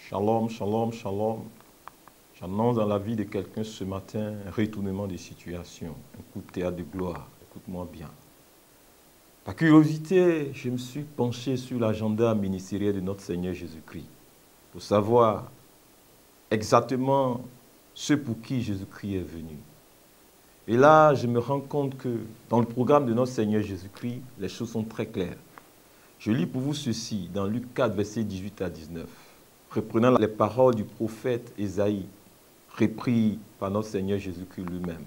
Shalom, shalom, shalom. J'annonce dans la vie de quelqu'un ce matin un retournement de situation, un coup de théâtre de gloire. Écoute-moi bien. Par curiosité, je me suis penché sur l'agenda ministériel de notre Seigneur Jésus-Christ pour savoir exactement ce pour qui Jésus-Christ est venu. Et là, je me rends compte que dans le programme de notre Seigneur Jésus-Christ, les choses sont très claires. Je lis pour vous ceci dans Luc 4, versets 18 à 19. Reprenant les paroles du prophète Ésaïe, repris par notre Seigneur Jésus-Christ lui-même.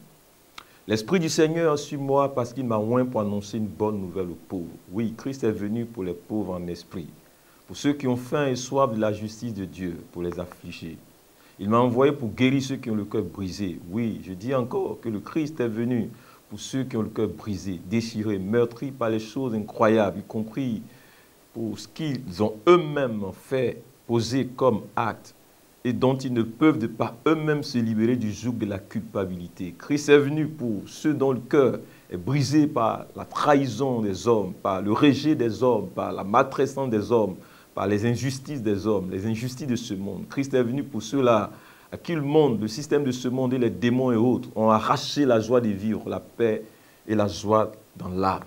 L'Esprit du Seigneur est sur moi parce qu'il m'a oint pour annoncer une bonne nouvelle aux pauvres. Oui, Christ est venu pour les pauvres en esprit, pour ceux qui ont faim et soif de la justice de Dieu, pour les affligés. Il m'a envoyé pour guérir ceux qui ont le cœur brisé. Oui, je dis encore que le Christ est venu pour ceux qui ont le cœur brisé, déchiré, meurtri par les choses incroyables, y compris pour ce qu'ils ont eux-mêmes fait, posé comme acte, et dont ils ne peuvent de par eux-mêmes se libérer du joug de la culpabilité. Christ est venu pour ceux dont le cœur est brisé par la trahison des hommes, par le rejet des hommes, par la maltraitance des hommes, par les injustices des hommes, les injustices de ce monde. Christ est venu pour ceux-là à qui le monde, le système de ce monde et les démons et autres ont arraché la joie de vivre, la paix et la joie dans l'âme.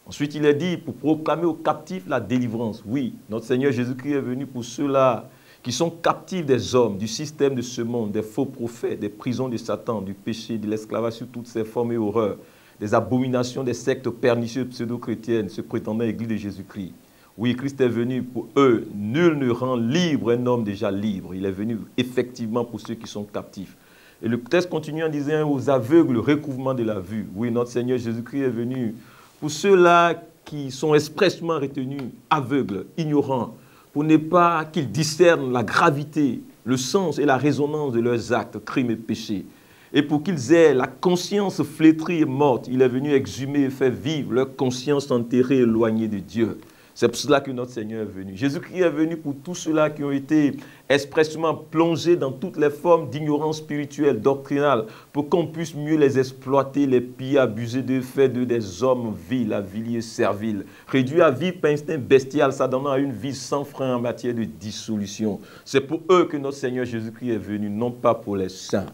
Ensuite, il est dit pour proclamer aux captifs la délivrance. Oui, notre Seigneur Jésus-Christ est venu pour ceux-là qui sont captifs des hommes, du système de ce monde, des faux prophètes, des prisons de Satan, du péché, de l'esclavage sous toutes ses formes et horreurs, des abominations, des sectes pernicieuses pseudo-chrétiennes, se prétendant Église de Jésus-Christ. Oui, Christ est venu pour eux. Nul ne rend libre un homme déjà libre. Il est venu effectivement pour ceux qui sont captifs. Et le texte continue en disant aux aveugles, le recouvrement de la vue. Oui, notre Seigneur Jésus-Christ est venu pour ceux-là qui sont expressément retenus aveugles, ignorants, pour ne pas qu'ils discernent la gravité, le sens et la résonance de leurs actes, crimes et péchés. Et pour qu'ils aient la conscience flétrie et morte, il est venu exhumer et faire vivre leur conscience enterrée et éloignée de Dieu. C'est pour cela que notre Seigneur est venu. Jésus-Christ est venu pour tous ceux-là qui ont été expressément plongés dans toutes les formes d'ignorance spirituelle, doctrinale, pour qu'on puisse mieux les exploiter, les piller, abuser d'eux, faire d'eux des hommes vils, aviliers, serviles, réduits à vivre par instinct bestial, s'adonnant à une vie sans frein en matière de dissolution. C'est pour eux que notre Seigneur Jésus-Christ est venu, non pas pour les saints.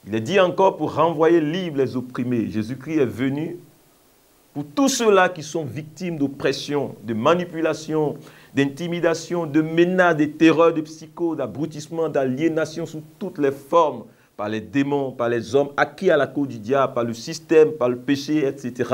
Il est dit encore pour renvoyer libres les opprimés. Jésus-Christ est venu pour tous ceux-là qui sont victimes d'oppression, de manipulation, d'intimidation, de menaces, de terreurs, de psychose, d'abrutissement, d'aliénation sous toutes les formes, par les démons, par les hommes acquis à la cause du diable, par le système, par le péché, etc.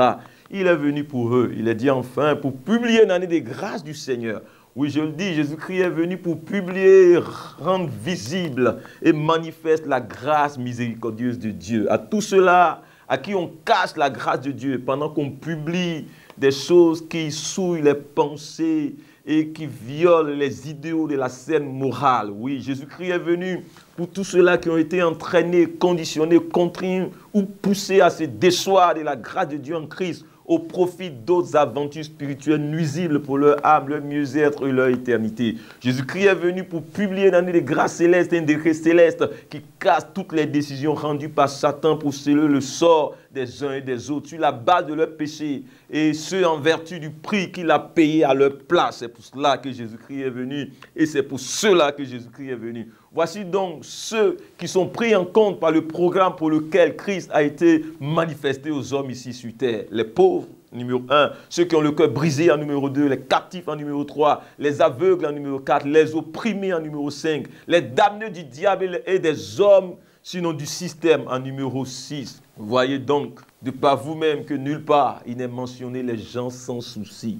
Il est venu pour eux. Il est dit enfin pour publier une année des grâces du Seigneur. Oui, je le dis, Jésus-Christ est venu pour publier, rendre visible et manifeste la grâce miséricordieuse de Dieu à tous ceux-là à qui on cache la grâce de Dieu pendant qu'on publie des choses qui souillent les pensées et qui violent les idéaux de la saine morale. Oui, Jésus-Christ est venu pour tous ceux-là qui ont été entraînés, conditionnés, contraints ou poussés à se déchoir de la grâce de Dieu en Christ au profit d'autres aventures spirituelles nuisibles pour leur âme, leur mieux-être et leur éternité. Jésus-Christ est venu pour publier une année de grâce céleste, un décret céleste qui casse toutes les décisions rendues par Satan pour sceller le sort des uns et des autres sur la base de leurs péchés et ce en vertu du prix qu'il a payé à leur place. C'est pour cela que Jésus-Christ est venu et c'est pour cela que Jésus-Christ est venu. Voici donc ceux qui sont pris en compte par le programme pour lequel Christ a été manifesté aux hommes ici sur terre. Les pauvres, numéro 1, ceux qui ont le cœur brisé en numéro 2, les captifs en numéro 3, les aveugles en numéro 4, les opprimés en numéro 5, les damnés du diable et des hommes, sinon du système en numéro 6. Vous voyez donc de par vous-même que nulle part il n'est mentionné les gens sans souci.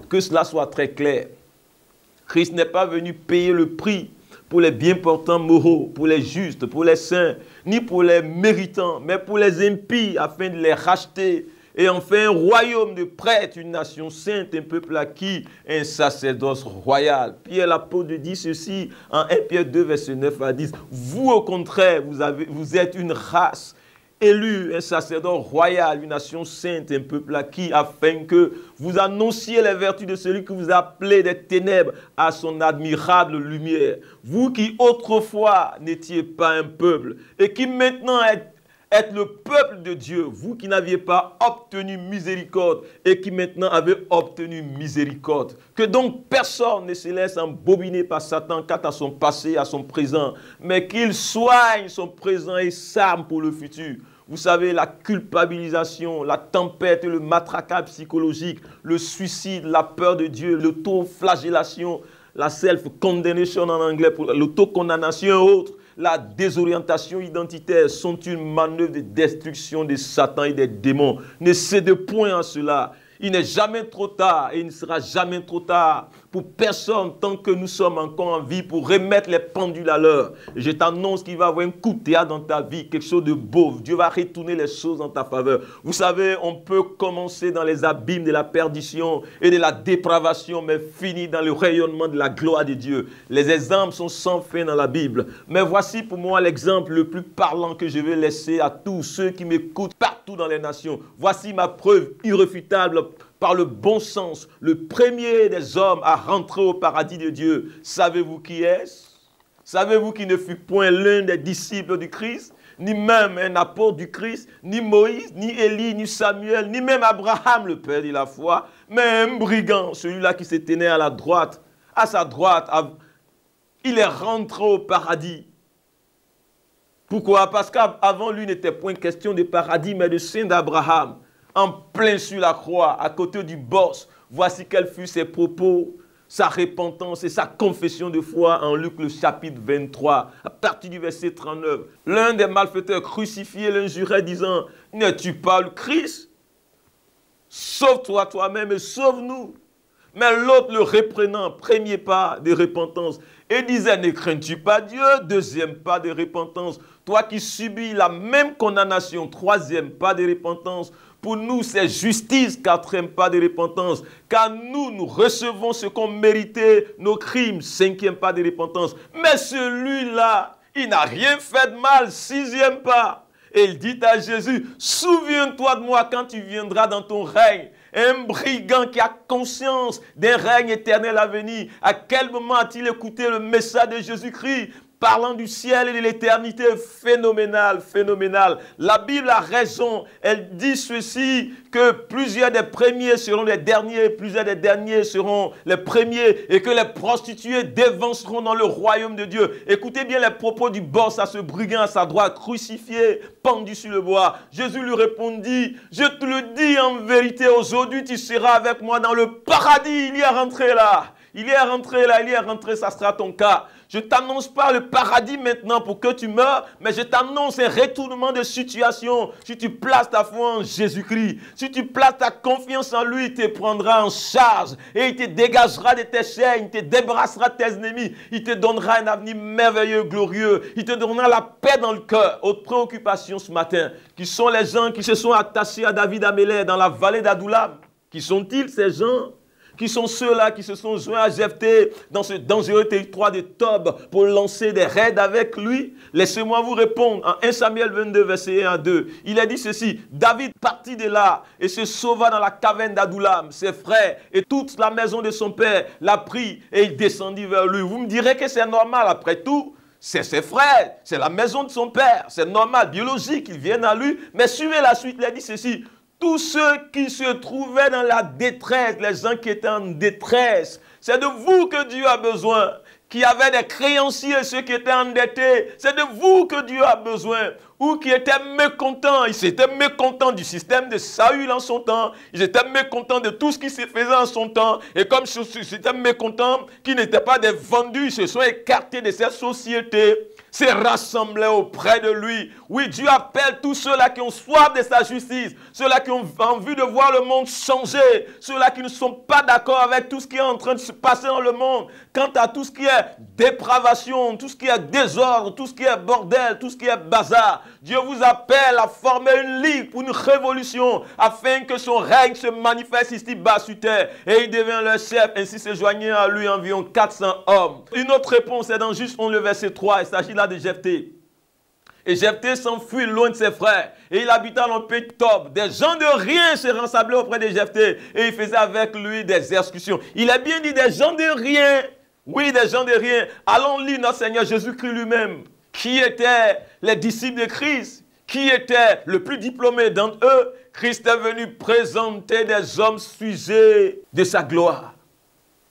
Que cela soit très clair. Christ n'est pas venu payer le prix pour les bien portants moraux, pour les justes, pour les saints, ni pour les méritants, mais pour les impies, afin de les racheter. Et enfin, un royaume de prêtres, une nation sainte, un peuple acquis, un sacerdoce royal. Pierre l'apôtre dit ceci en 1 Pierre 2, verset 9 à 10. Vous, au contraire, vous êtes une race élu, un sacerdoce royal, une nation sainte, un peuple acquis, afin que vous annonciez les vertus de celui que vous appelez des ténèbres à son admirable lumière. Vous qui autrefois n'étiez pas un peuple et qui maintenant êtes le peuple de Dieu, vous qui n'aviez pas obtenu miséricorde et qui maintenant avez obtenu miséricorde. Que donc personne ne se laisse embobiner par Satan quant à son passé, à son présent, mais qu'il soigne son présent et s'arme pour le futur. Vous savez, la culpabilisation, la tempête, le matraquage psychologique, le suicide, la peur de Dieu, l'autoflagellation, la self-condemnation en anglais, pour l'autocondamnation et autres, la désorientation identitaire sont une manœuvre de destruction de Satan et des démons. Ne cédez point à cela. Il n'est jamais trop tard et il ne sera jamais trop tard pour personne tant que nous sommes encore en vie pour remettre les pendules à l'heure. Je t'annonce qu'il va y avoir un coup de théâtre dans ta vie, quelque chose de beau. Dieu va retourner les choses en ta faveur. Vous savez, on peut commencer dans les abîmes de la perdition et de la dépravation, mais finir dans le rayonnement de la gloire de Dieu. Les exemples sont sans fin dans la Bible. Mais voici pour moi l'exemple le plus parlant que je vais laisser à tous ceux qui m'écoutent partout dans les nations. Voici ma preuve irréfutable par le bon sens, le premier des hommes à rentrer au paradis de Dieu. Savez-vous qui est-ce? Savez-vous qu'il ne fut point l'un des disciples du Christ, ni même un apôtre du Christ, ni Moïse, ni Élie, ni Samuel, ni même Abraham, le père de la foi, mais un brigand, celui-là qui se tenait à la droite, à sa droite, il est rentré au paradis. Pourquoi? Parce qu'avant lui, il n'était point question de paradis, mais de sein d'Abraham. En plein sur la croix, à côté du boss. Voici quels furent ses propos, sa repentance et sa confession de foi en Luc le chapitre 23, à partir du verset 39. L'un des malfaiteurs crucifiés l'injurait disant, « N'es-tu pas le Christ? Sauve-toi toi-même et sauve-nous. » Mais l'autre le reprenant, premier pas de repentance, et disait, « Ne crains-tu pas Dieu? » Deuxième pas de repentance. Toi qui subis la même condamnation, troisième pas de repentance. Pour nous, c'est justice, quatrième pas de repentance. Car nous recevons ce qu'ont mérité nos crimes, cinquième pas de repentance. Mais celui-là, il n'a rien fait de mal, sixième pas. Et il dit à Jésus, souviens-toi de moi quand tu viendras dans ton règne. Un brigand qui a conscience d'un règne éternel à venir. À quel moment a-t-il écouté le message de Jésus-Christ? Parlant du ciel et de l'éternité, phénoménal, phénoménal. La Bible a raison, elle dit ceci, que plusieurs des premiers seront les derniers, plusieurs des derniers seront les premiers, et que les prostituées dévanceront dans le royaume de Dieu. Écoutez bien les propos du boss à ce brigand à sa droite, crucifié, pendu sur le bois. Jésus lui répondit, je te le dis en vérité, aujourd'hui tu seras avec moi dans le paradis. Il y est rentré là. Il est rentré là, il est rentré, ça sera ton cas. Je ne t'annonce pas le paradis maintenant pour que tu meurs, mais je t'annonce un retournement de situation. Si tu places ta foi en Jésus-Christ, si tu places ta confiance en lui, il te prendra en charge et il te dégagera de tes chaînes, il te débarrassera de tes ennemis, il te donnera un avenir merveilleux, glorieux, il te donnera la paix dans le cœur. Autre préoccupation ce matin, qui sont les gens qui se sont attachés à David Amélé dans la vallée d'Adoulam? Qui sont-ils ces gens? Qui sont ceux-là qui se sont joints à Jephthé dans ce dangereux territoire de Tob pour lancer des raids avec lui? Laissez-moi vous répondre en 1 Samuel 22, verset 1 à 2. Il a dit ceci, David partit de là et se sauva dans la caverne d'Adoulam. Ses frères et toute la maison de son père l'a pris et il descendit vers lui. Vous me direz que c'est normal après tout. C'est ses frères, c'est la maison de son père. C'est normal, biologique, ils viennent à lui. Mais suivez la suite, il a dit ceci. Tous ceux qui se trouvaient dans la détresse, les gens qui étaient en détresse, c'est de vous que Dieu a besoin. Qui avaient des créanciers, ceux qui étaient endettés, c'est de vous que Dieu a besoin. Ou qui étaient mécontents, ils étaient mécontents du système de Saül en son temps, ils étaient mécontents de tout ce qui se faisait en son temps, et comme ils étaient mécontents, qui n'étaient pas des vendus, ils se sont écartés de cette société, se rassemblaient auprès de lui. Oui, Dieu appelle tous ceux-là qui ont soif de sa justice, ceux-là qui ont envie de voir le monde changer, ceux-là qui ne sont pas d'accord avec tout ce qui est en train de se passer dans le monde, quant à tout ce qui est dépravation, tout ce qui est désordre, tout ce qui est bordel, tout ce qui est bazar. Dieu vous appelle à former une ligue pour une révolution afin que son règne se manifeste ici-bas sur terre. Et il devient leur chef, ainsi se joignant à lui environ 400 hommes. Une autre réponse est dans Juste 11, le verset 3. Il s'agit là de Jephthé. Et Jephthé s'enfuit loin de ses frères. Et il habita dans le pays de Tob. Des gens de rien se rassemblaient auprès de Jephthé. Et il faisait avec lui des exécutions. Il a bien dit des gens de rien. Oui, des gens de rien. Allons lire notre Seigneur Jésus-Christ lui-même. Qui étaient les disciples de Christ? qui était le plus diplômé d'entre eux, Christ est venu présenter des hommes sujets de sa gloire.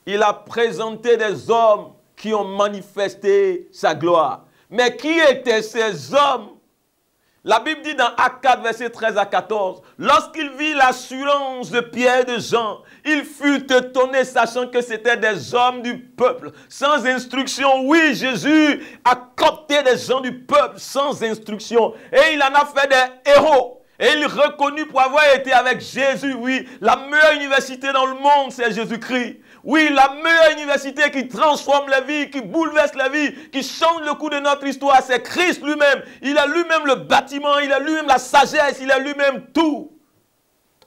Il a présenté des hommes qui ont manifesté sa gloire. Mais qui étaient ces hommes? La Bible dit dans Actes 4, versets 13 à 14, « Lorsqu'il vit l'assurance de Pierre et de Jean, il fut étonné, sachant que c'étaient des hommes du peuple, sans instruction. » Oui, Jésus a coopté des gens du peuple sans instruction. Et il en a fait des héros. Et il est reconnu pour avoir été avec Jésus. Oui, la meilleure université dans le monde, c'est Jésus-Christ. Oui, la meilleure université qui transforme la vie, qui bouleverse la vie, qui change le cours de notre histoire, c'est Christ lui-même. Il a lui-même le bâtiment, il a lui-même la sagesse, il a lui-même tout.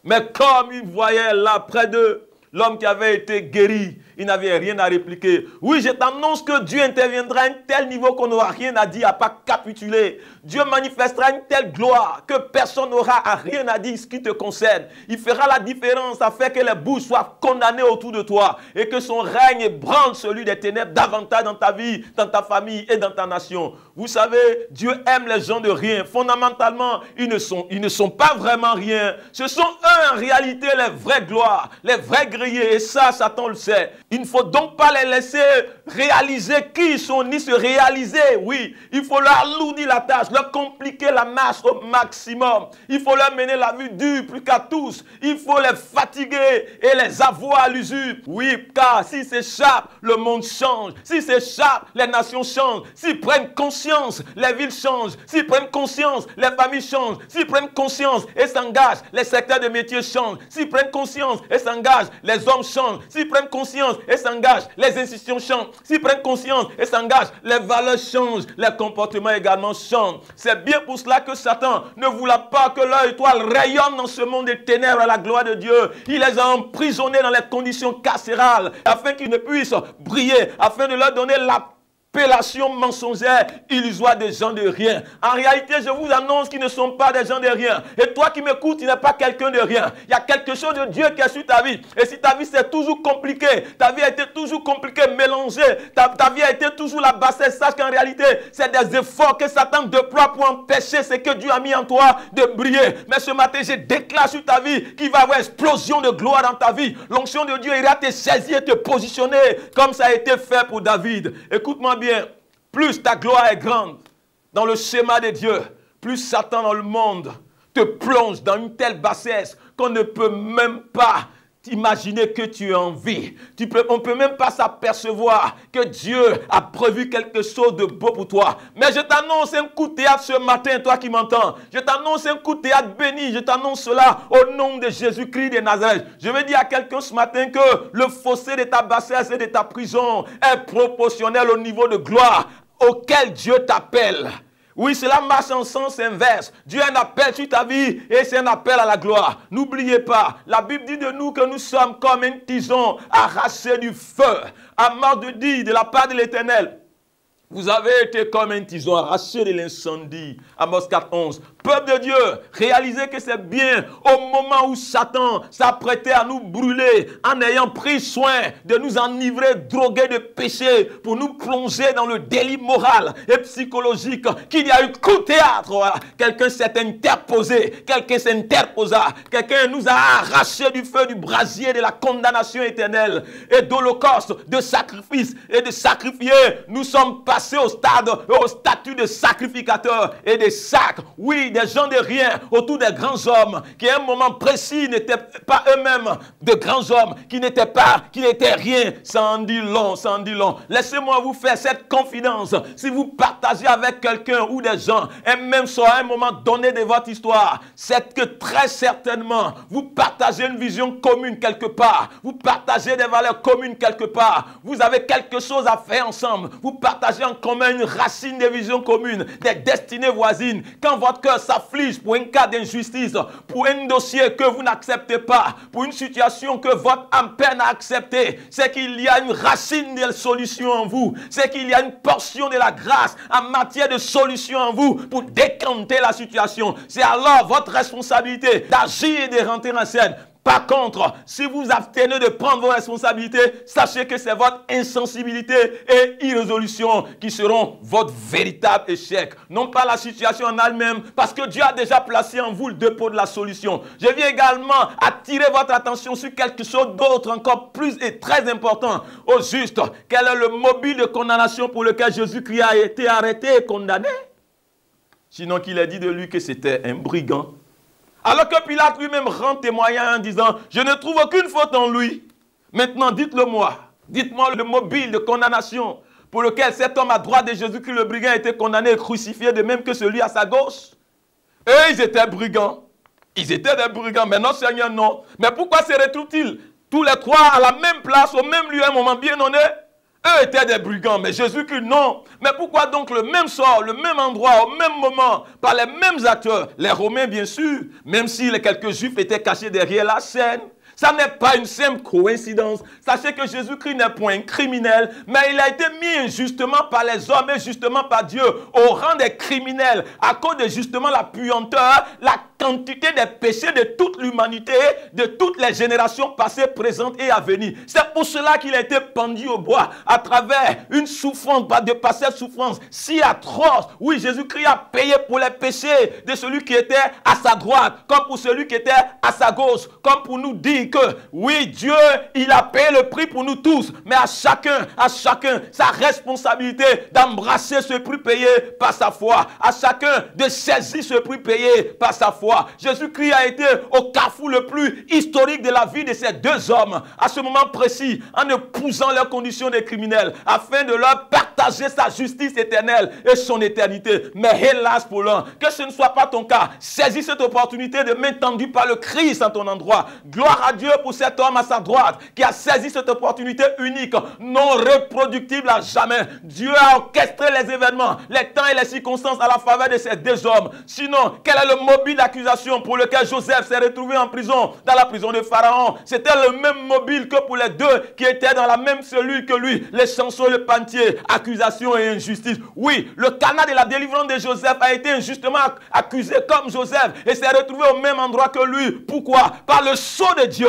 Mais comme il voyait là près d'eux, l'homme qui avait été guéri, il n'avait rien à répliquer. Oui, je t'annonce que Dieu interviendra à un tel niveau qu'on n'aura rien à dire, à pas capituler. Dieu manifestera une telle gloire que personne n'aura rien à dire ce qui te concerne. Il fera la différence afin que les bouches soient condamnées autour de toi et que son règne ébranle celui des ténèbres davantage dans ta vie, dans ta famille et dans ta nation. Vous savez, Dieu aime les gens de rien. Fondamentalement, ils ne sont pas vraiment rien. Ce sont eux en réalité les vraies gloires, les vrais grillés. Et ça, Satan le sait. Il ne faut donc pas les laisser réaliser qui ils sont, ni se réaliser. Oui, il faut leur alourdir la tâche, leur compliquer la marche au maximum. Il faut leur mener la vie dure plus qu'à tous. Il faut les fatiguer et les avoir à l'usure. Oui, car s'ils s'échappent, le monde change. S'ils s'échappent, les nations changent. S'ils prennent conscience, les villes changent. S'ils prennent conscience, les familles changent. S'ils prennent conscience et s'engagent, les secteurs de métiers changent. S'ils prennent conscience et s'engagent, les hommes changent. S'ils prennent conscience et s'engagent, les institutions changent. S'ils prennent conscience et s'engagent, les valeurs changent, les comportements également changent. C'est bien pour cela que Satan ne voulait pas que leur étoile rayonne dans ce monde des ténèbres à la gloire de Dieu. Il les a emprisonnés dans les conditions carcérales afin qu'ils ne puissent briller, afin de leur donner l'appellation mensongère, illusoire des gens de rien. En réalité, je vous annonce qu'ils ne sont pas des gens de rien. Et toi qui m'écoutes, tu n'es pas quelqu'un de rien. Il y a quelque chose de Dieu qui est sur ta vie. Et si ta vie c'est toujours compliqué, ta vie a été toujours compliquée, mélangée, ta vie a été toujours la bassesse, sache qu'en réalité, c'est des efforts que Satan déploie pour empêcher ce que Dieu a mis en toi de briller. Mais ce matin, je déclare sur ta vie qu'il va y avoir explosion de gloire dans ta vie. L'onction de Dieu ira te saisir et te positionner comme ça a été fait pour David. Écoute-moi bien. Plus ta gloire est grande dans le schéma de Dieu, plus Satan dans le monde te plonge dans une telle bassesse qu'on ne peut même pas imaginer que tu es en vie. On ne peut même pas s'apercevoir que Dieu a prévu quelque chose de beau pour toi. Mais je t'annonce un coup de théâtre ce matin, toi qui m'entends. Je t'annonce un coup de théâtre béni. Je t'annonce cela au nom de Jésus-Christ de Nazareth. Je veux dire à quelqu'un ce matin que le fossé de ta bassesse et de ta prison est proportionnel au niveau de gloire auquel Dieu t'appelle. Oui, cela marche en sens inverse. Dieu a un appel sur ta vie et c'est un appel à la gloire. N'oubliez pas, la Bible dit de nous que nous sommes comme un tison arraché du feu. À mort de dire de la part de l'Éternel, vous avez été comme un tison arraché de l'incendie. Amos 4:11. Peuple de Dieu, réalisez que c'est bien au moment où Satan s'apprêtait à nous brûler en ayant pris soin de nous enivrer, droguer de péché pour nous plonger dans le délit moral et psychologique qu'il y a eu coup de théâtre. Voilà. Quelqu'un s'est interposé, quelqu'un s'interposa, quelqu'un nous a arraché du feu du brasier de la condamnation éternelle et d'holocauste, de sacrifice et de sacrifier. Nous sommes passés au statut de sacrificateurs et de sacs. Oui, des gens de rien autour des grands hommes qui à un moment précis n'étaient pas eux-mêmes de grands hommes, qui n'étaient rien. Ça en dit long, ça en dit long. Laissez-moi vous faire cette confidence. Si vous partagez avec quelqu'un ou des gens, et même sur un moment donné de votre histoire, c'est que très certainement, vous partagez une vision commune quelque part. Vous partagez des valeurs communes quelque part. Vous avez quelque chose à faire ensemble. Vous partagez en commun une racine de visions communes, des destinées voisines. Quand votre cœur s'afflige pour un cas d'injustice, pour un dossier que vous n'acceptez pas, pour une situation que votre âme peine à accepter, c'est qu'il y a une racine de solution en vous. C'est qu'il y a une portion de la grâce en matière de solution en vous pour décanter la situation. C'est alors votre responsabilité d'agir et de rentrer en scène. Par contre, si vous abstenez de prendre vos responsabilités, sachez que c'est votre insensibilité et irrésolution qui seront votre véritable échec. Non pas la situation en elle-même, parce que Dieu a déjà placé en vous le dépôt de la solution. Je viens également attirer votre attention sur quelque chose d'autre encore plus et très important. Au juste, quel est le mobile de condamnation pour lequel Jésus-Christ a été arrêté et condamné? Sinon qu'il a dit de lui que c'était un brigand. Alors que Pilate lui-même rend témoignage en disant, je ne trouve aucune faute en lui. Maintenant, dites-le-moi. Dites-moi le mobile de condamnation pour lequel cet homme à droite de Jésus-Christ, le brigand, a été condamné et crucifié, de même que celui à sa gauche. Eux, ils étaient brigands. Ils étaient des brigands, mais notre Seigneur, non. Mais pourquoi se retrouvent-ils tous les trois à la même place, au même lieu, à un moment bien donné? Eux étaient des brigands, mais Jésus-Christ, non. Mais pourquoi donc le même sort, le même endroit, au même moment, par les mêmes acteurs? Les Romains, bien sûr, même si les quelques Juifs étaient cachés derrière la scène. Ça n'est pas une simple coïncidence. Sachez que Jésus-Christ n'est point un criminel, mais il a été mis injustement par les hommes et justement par Dieu au rang des criminels à cause de justement la puanteur, la quantité des péchés de toute l'humanité, de toutes les générations passées, présentes et à venir. C'est pour cela qu'il a été pendu au bois à travers une souffrance, de par cette souffrance si atroce. Oui, Jésus-Christ a payé pour les péchés de celui qui était à sa droite, comme pour celui qui était à sa gauche, comme pour nous dire que oui, Dieu, il a payé le prix pour nous tous, mais à chacun sa responsabilité d'embrasser ce prix payé par sa foi, à chacun de saisir ce prix payé par sa foi. Jésus-Christ a été au carrefour le plus historique de la vie de ces deux hommes, à ce moment précis, en épousant leurs conditions de criminels, afin de leur partager sa justice éternelle et son éternité. Mais hélas pour l'un, que ce ne soit pas ton cas. Saisis cette opportunité de main tendue par le Christ en ton endroit. Gloire à Dieu pour cet homme à sa droite qui a saisi cette opportunité unique, non reproductible à jamais. Dieu a orchestré les événements, les temps et les circonstances à la faveur de ces deux hommes. Sinon, quel est le mobile d'accusation pour lequel Joseph s'est retrouvé en prison, dans la prison de Pharaon? C'était le même mobile que pour les deux qui étaient dans la même cellule que lui, les chansons, le pantier, accusation et injustice. Oui, le canal de la délivrance de Joseph a été injustement accusé comme Joseph et s'est retrouvé au même endroit que lui. Pourquoi? Par le sceau de Dieu.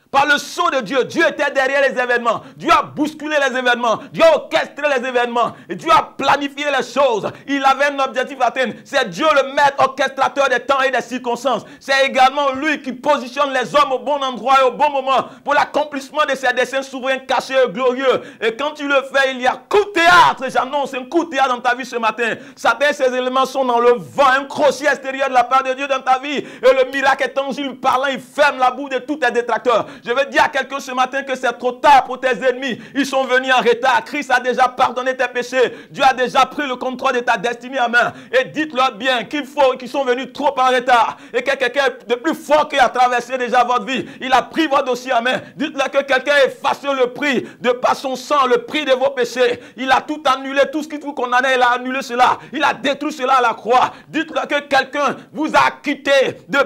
Par le sceau de Dieu, Dieu était derrière les événements. Dieu a bousculé les événements. Dieu a orchestré les événements. Et Dieu a planifié les choses. Il avait un objectif à atteindre. C'est Dieu le maître orchestrateur des temps et des circonstances. C'est également lui qui positionne les hommes au bon endroit et au bon moment pour l'accomplissement de ses desseins souverains cachés et glorieux. Et quand tu le fais, il y a coup de théâtre. J'annonce un coup de théâtre dans ta vie ce matin. Certains ces éléments sont dans le vent, un crochet extérieur de la part de Dieu dans ta vie. Et le miracle est tangible parlant, il ferme la bouche de tous tes détracteurs. Je veux dire à quelqu'un ce matin que c'est trop tard pour tes ennemis. Ils sont venus en retard. Christ a déjà pardonné tes péchés. Dieu a déjà pris le contrôle de ta destinée en main. Et dites-leur bien qu'ils sont venus trop en retard. Et que quelqu'un de plus fort qui a traversé déjà votre vie, il a pris votre dossier en main. Dites-leur que quelqu'un a effacé le prix de par son sang, le prix de vos péchés. Il a tout annulé, tout ce qui vous condamnait, il a annulé cela. Il a détruit cela à la croix. Dites-leur que quelqu'un vous a acquitté de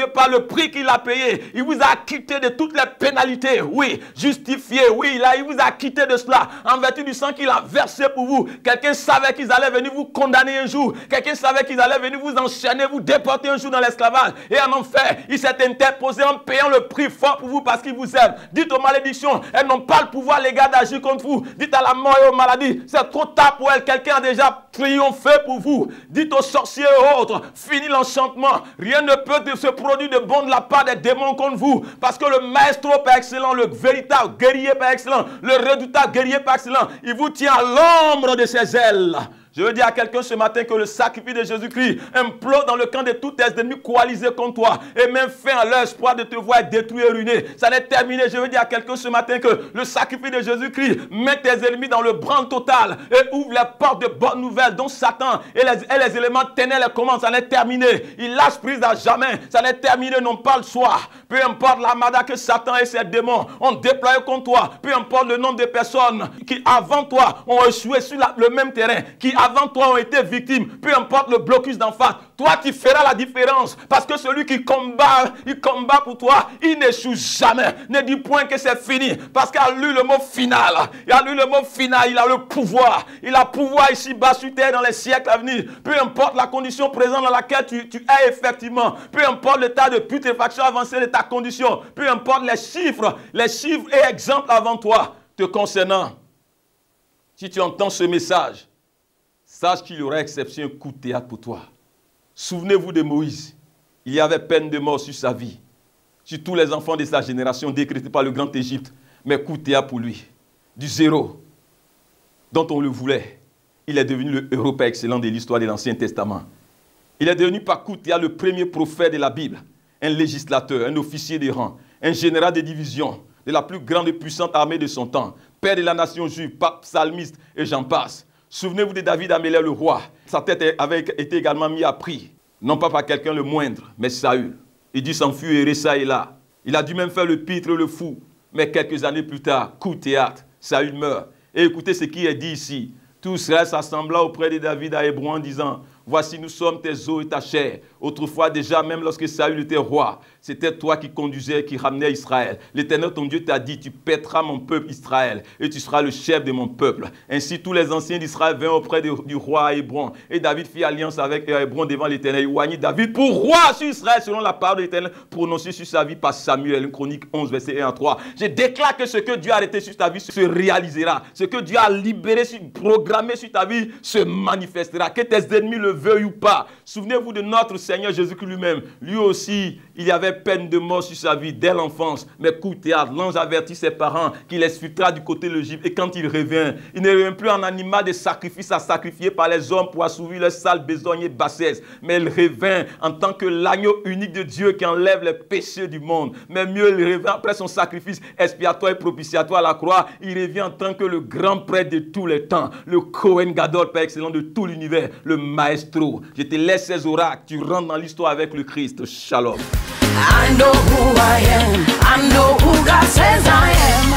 par le prix qu'il a payé. Il vous a acquitté de toutes les pénalités, oui, justifié, oui, il vous a acquitté de cela, en vertu du sang qu'il a versé pour vous. Quelqu'un savait qu'ils allaient venir vous condamner un jour, quelqu'un savait qu'ils allaient venir vous enchaîner, vous déporter un jour dans l'esclavage, et en enfer, il s'est interposé en payant le prix fort pour vous parce qu'il vous aime. Dites aux malédictions, elles n'ont pas le pouvoir légal d'agir contre vous. Dites à la mort et aux maladies, c'est trop tard pour elles, quelqu'un a déjà triomphé pour vous. Dites aux sorciers et autres, fini l'enchantement, rien ne peut se produire de bon de la part des démons contre vous, parce que le maestro par excellence, le véritable guerrier par excellence, le redoutable guerrier par excellence, il vous tient à l'ombre de ses ailes. Je veux dire à quelqu'un ce matin que le sacrifice de Jésus-Christ implose dans le camp de tous tes ennemis coalisés contre toi et même fin à leur espoir de te voir détruit et ruiné. Ça n'est terminé. Je veux dire à quelqu'un ce matin que le sacrifice de Jésus-Christ met tes ennemis dans le branle total et ouvre les portes de bonnes nouvelles dont Satan et les éléments ténèbres commencent. Ça n'est terminé. Il lâche prise à jamais. Ça n'est terminé, non pas le soir. Peu importe l'armada que Satan et ses démons ont déployé contre toi, peu importe le nombre de personnes qui avant toi ont échoué sur le même terrain, qui avant toi ont été victimes, peu importe le blocus d'en face, toi tu feras la différence. Parce que celui qui combat, il combat pour toi, il n'échoue jamais. Ne dis point que c'est fini, parce qu'il a lu le mot final. Il a lu le mot final, il a le pouvoir. Il a pouvoir ici-bas sur terre dans les siècles à venir. Peu importe la condition présente dans laquelle tu es effectivement, peu importe l'état de putréfaction avancée de ta condition, peu importe les chiffres et exemples avant toi te concernant. Si tu entends ce message, sache qu'il y aura exception, un coup de théâtre pour toi. Souvenez-vous de Moïse. Il y avait peine de mort sur sa vie, sur tous les enfants de sa génération décrétés par le grand Égypte. Mais coup de théâtre pour lui. Du zéro, dont on le voulait, il est devenu le héros par excellence de l'histoire de l'Ancien Testament. Il est devenu par coup de théâtre le premier prophète de la Bible, un législateur, un officier de rang, un général de division de la plus grande et puissante armée de son temps, père de la nation juive, pape, psalmiste et j'en passe. Souvenez-vous de David Amélé le roi. Sa tête avait été également mise à prix, non pas par quelqu'un le moindre, mais Saül. Il dut s'enfuir errer ça et là. Il a dû même faire le pitre, le fou. Mais quelques années plus tard, coup de théâtre, Saül meurt. Et écoutez ce qui est dit ici. Tout Israël s'assembla auprès de David à Hébron en disant: voici, nous sommes tes os et ta chair. Autrefois déjà, même lorsque Saül était roi, c'était toi qui conduisais, qui ramenais Israël. L'Éternel, ton Dieu, t'a dit: tu paîtras mon peuple Israël, et tu seras le chef de mon peuple. Ainsi, tous les anciens d'Israël vinrent auprès du roi à Hébron. Et David fit alliance avec Hébron devant l'Éternel. Il oignit David pour roi sur Israël, selon la parole de l'Éternel prononcée sur sa vie par Samuel. Chronique 11, verset 1 à 3. Je déclare que ce que Dieu a arrêté sur ta vie se réalisera. Ce que Dieu a libéré, programmé sur ta vie se manifestera. Que tes ennemis le veuillent ou pas. Souvenez-vous de notre Seigneur Jésus-Christ lui-même. Lui aussi, il y avait peine de mort sur sa vie dès l'enfance. Mais coup de théâtre, l'ange avertit ses parents qu'il exfiltra du côté de l'Égypte. Et quand il revient, il ne revient plus en animal de sacrifice à sacrifier par les hommes pour assouvir leur sale besogne et bassesse. Mais il revient en tant que l'agneau unique de Dieu qui enlève les péchés du monde. Mais mieux, il revient après son sacrifice expiatoire et propitiatoire à la croix. Il revient en tant que le grand prêtre de tous les temps. Le Kohen Gadol, Père excellent de tout l'univers. Le maestro. Je te laisse ces oracles. Tu rentres dans l'histoire avec le Christ. Shalom. I know who I am. I know who God says I am.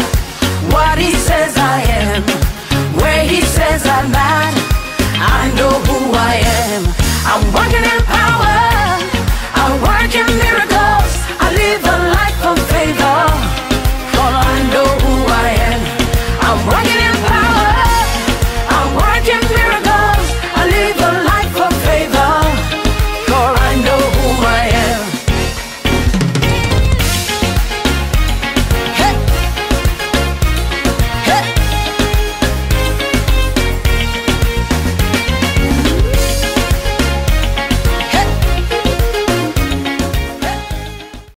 What He says I am. Where He says I'm at. I know who I am. I'm walking